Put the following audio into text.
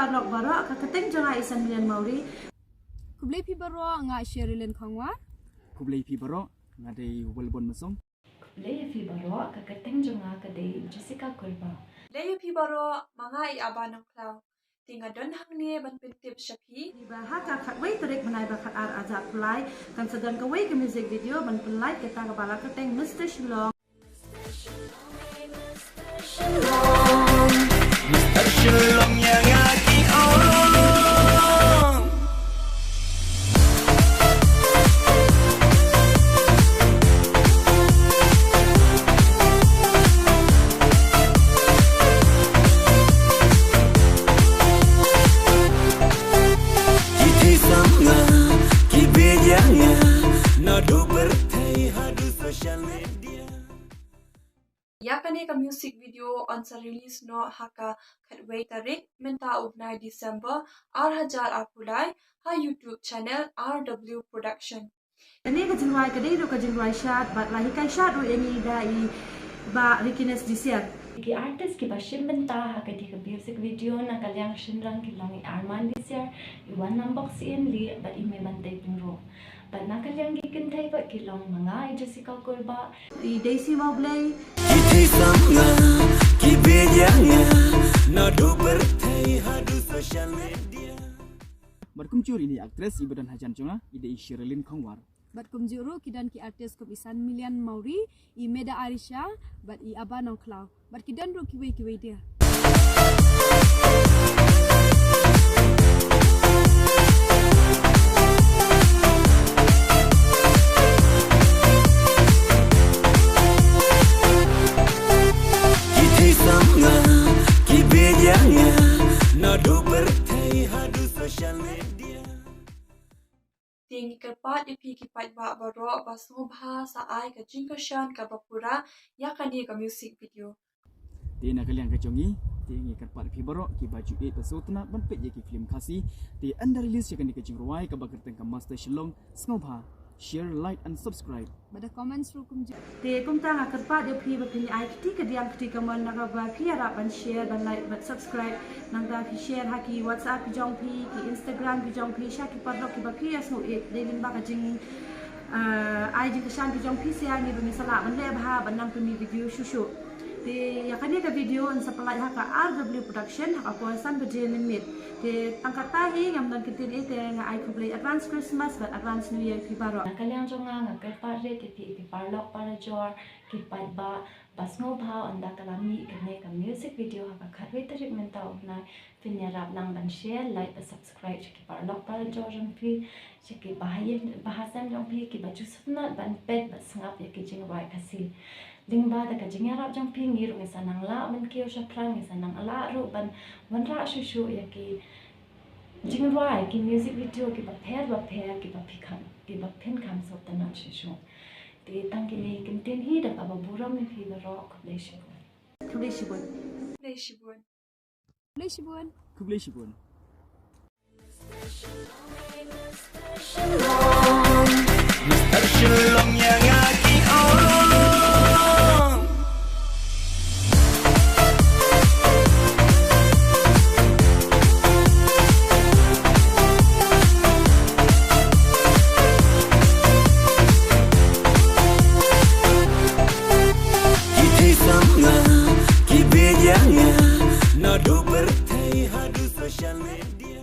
parlok baro ka keteng jonga isan milian mauri. Kublai pi baro nga Sherilyn Khongwa. Kublai pi baro nga day walbon masong. Kublai pi baro ka keteng jonga ka day Jessica Kulba. Kublai pi baro mga iabanong klaw. Tinga don hang ni ban pintip syapi. Iba haka kat wei terik menai bakat ar azab play kan sedang ke wei ke music video ban pelai kita ke bala keteng Mr. Shillong. Mr. Shillong yang ngaki orang. Kita sama, kita bejanya, nado bertai hadu social media. Yakani ka music video on sa release no haka katway tarik menta ubnay December R1000 apulay ha YouTube channel RW Production. Ini ke jingwai ke dei ke jingwai shot bat lahi kai shot ro ini dai ba rikines Disiar. Ki artist ki bashim benta ha ka di ka music video na kalyang shinrang ki longi Arman Disiar iwan numbox in li bat ime bantay pinro. Bat na kalyang gikin tay ba ki long mga Jessica Kulba. Di Daisy mau play. Kita sama, kita bejanya, nado bertai hadu social media. Berkumcur ini aktris ibadan hajan jonga ide Sherilyn Khongwa. Bat kumjuru kidan ki artis kubisan milian mauri I meda Arisha bat I abanong klaw. Bat kidan ro kiwe dia. Kita sama, kita bejanya, nado bertai hadu social media. Tingi kerpat ipi kipat ba baro basubha sa ay ka jingkasyan ka bapura yakani ka music video. Ti na kaliang kajongi, tingi karpat pi baro ki baju e pasutna ban pet ye ki film khasi. Ti under release yakani ka jingruai ka bagerteng ka Master Shillong Snobha. Share, like and subscribe. Bada comments ro kumjuru. Te kumtang akar pa de phi ba phi ai kiti ke diam kiti ka man na ba phi ara ban share ban like ban subscribe nang da phi share ha ki WhatsApp ki jong phi ki Instagram ki jong phi sha ki parlok ki ba phi aso e de lim ba ka jing ai jing ka shan ki jong phi sia ni ba mi sala ban le ba ban nang mi video shushu. Te yakani ka video an supply ha ka RW Production ha ko san ba je limit. Te angkat tahi ngam dan kitin ite nga ai kublai advance Christmas but advance New Year ki baro. Nakalyang jonga nga kerpa re ti parlok para jor ki ba basno bha anda kalami ikne ka music video ha ka khatwe tarik menta upna pinyarap lang ban share like subscribe ki parlok para jor jong pi ki bahasan jong pi ki baju sunat ban pet basngap ya ki jingwai kasi lingba da ka jingarap jong pi ngir ngisa nang la ban kiyo sha prang ngisa nang ala ru ban wanra shushu ya ki jingwai ki music video ki ba pher ki ba pikhan ki ba pen kam so tanan shushu te tang ki ne kinten hi da ba buram ni fi da rock le shi Kublai shibun. Kublai shibun. Kublai shibun. Kublai shibun. Mr. Shillong yang ngaki orang. Kita sama, kita bejanya, nado bertai hadu social media.